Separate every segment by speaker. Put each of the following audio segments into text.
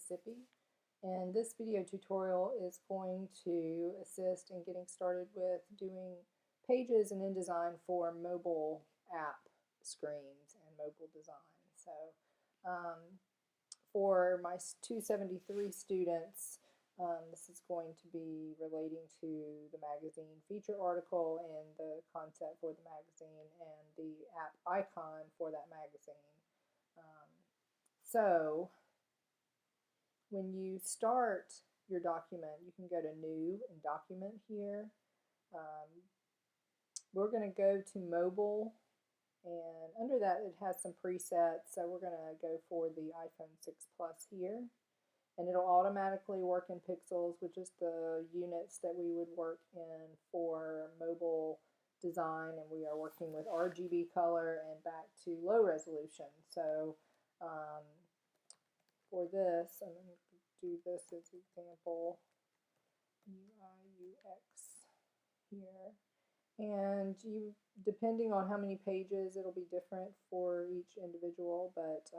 Speaker 1: Mississippi, and this video tutorial is going to assist in getting started with doing pages in InDesign for mobile app screens and mobile design. So for my 273 students, this is going to be relating to the magazine feature article and the concept for the magazine and the app icon for that magazine. So when you start your document, you can go to New and Document here. We're going to go to Mobile, and under that it has some presets, so we're going to go for the iPhone 6 Plus here. And it'll automatically work in pixels, which is the units that we would work in for mobile design, and we are working with RGB color and back to low resolution. So for this, I'm going to do this as example, UI, UX here. And depending on how many pages, it'll be different for each individual, but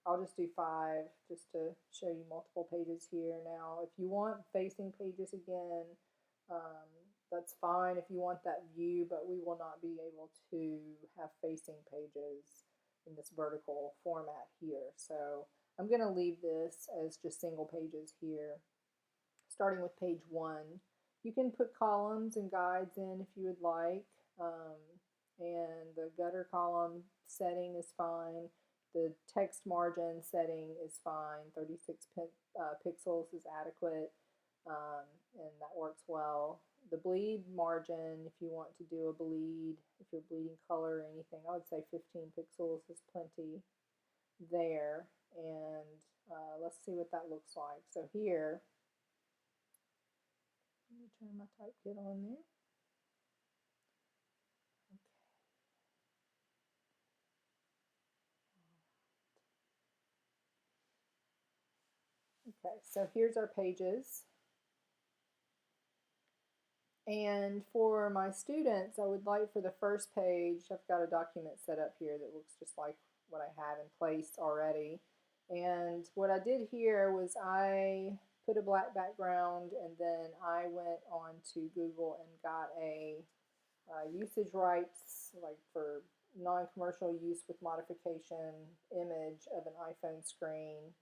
Speaker 1: I'll just do 5 just to show you multiple pages here. Now, if you want facing pages again, that's fine if you want that view, but we will not be able to have facing pages in this vertical format here. So I'm going to leave this as just single pages here, starting with page 1. You can put columns and guides in if you would like, and the gutter column setting is fine. The text margin setting is fine. 36 pixels is adequate, and that works well. The bleed margin, if you want to do a bleed, if you're bleeding color or anything, I would say 15 pixels is plenty there. And let's see what that looks like. So here, let me turn my type kit on there. Okay, so here's our pages. And for my students, I would like for the first page, I've got a document set up here that looks just like what I have in place already. And what I did here was I put a black background, and then I went on to Google and got a usage rights, like for non-commercial use with modification image of an iPhone screen.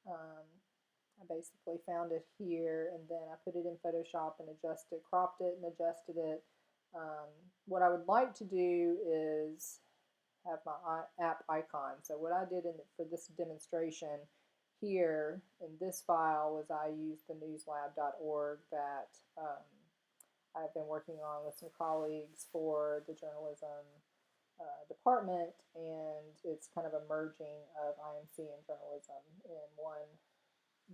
Speaker 1: I basically found it here, and then I put it in Photoshop and cropped it and adjusted it. What I would like to do is have my app icon. So what I did for this demonstration here in this file was I used the newslab.org that I've been working on with some colleagues for the journalism department, and it's kind of a merging of IMC and journalism in one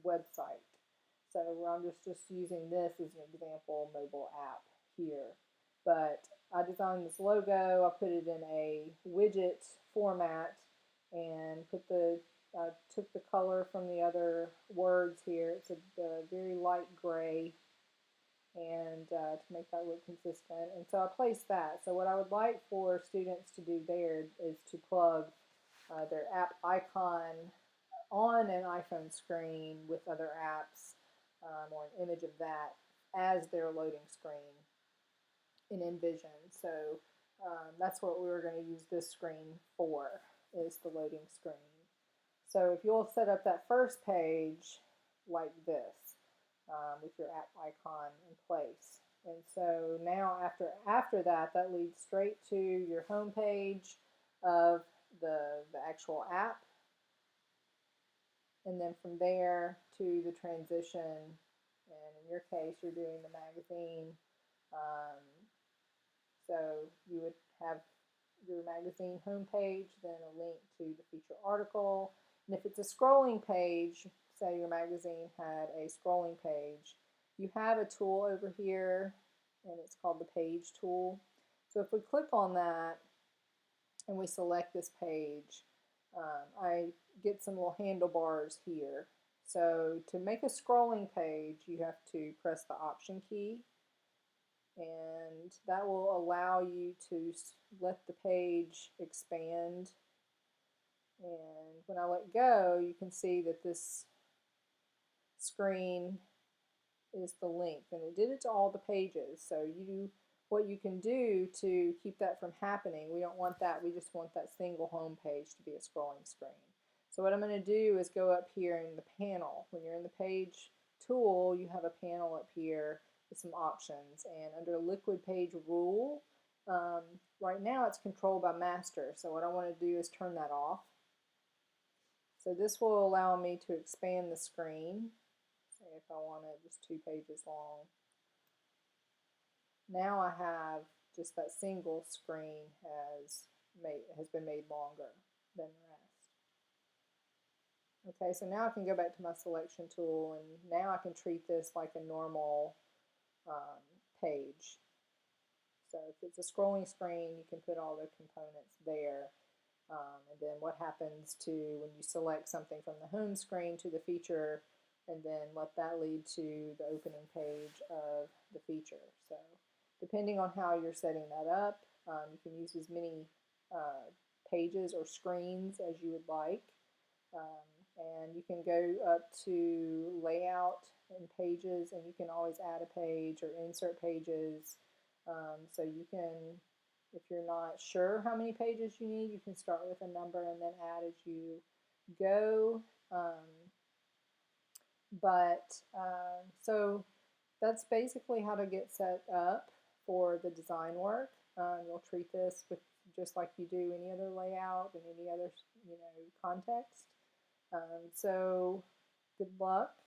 Speaker 1: website. So I'm just using this as an example mobile app here. But I designed this logo, I put it in a widget format, and took the color from the other words here. It's a very light gray, and to make that look consistent. And so I placed that. So what I would like for students to do there is to plug their app icon on an iPhone screen with other apps, or an image of that as their loading screen in InVision. So that's what we were going to use this screen for, is the loading screen. So if you'll set up that first page like this, with your app icon in place. And so now after that leads straight to your home page of the actual app. And then from there to the transition, and in your case, you're doing the magazine. So you would have your magazine homepage, then a link to the feature article. And if it's a scrolling page, say your magazine had a scrolling page, you have a tool over here, and it's called the Page tool. So if we click on that and we select this page, I get some little handlebars here. So to make a scrolling page, you have to press the Option key, and that will allow you to let the page expand. And when I let go, you can see that this screen is the length, and it did it to all the pages. So what you can do to keep that from happening, we don't want that, we just want that single home page to be a scrolling screen. So what I'm going to do is go up here in the panel. When you're in the page tool, you have a panel up here with some options, and under liquid page rule, right now it's controlled by master, so what I want to do is turn that off. So this will allow me to expand the screen, say if I want it just 2 pages long. Now I have just that single screen has been made longer than the rest. Okay, so now I can go back to my selection tool, and now I can treat this like a normal page. So if it's a scrolling screen, you can put all the components there. And then what happens to when you select something from the home screen to the feature, and then let that lead to the opening page of the feature. So depending on how you're setting that up, you can use as many pages or screens as you would like. And you can go up to layout and pages, and you can always add a page or insert pages. So you can, if you're not sure how many pages you need, you can start with a number and then add as you go. So that's basically how to get set up for the design work. You'll treat this with just like you do any other layout and any other context. So good luck.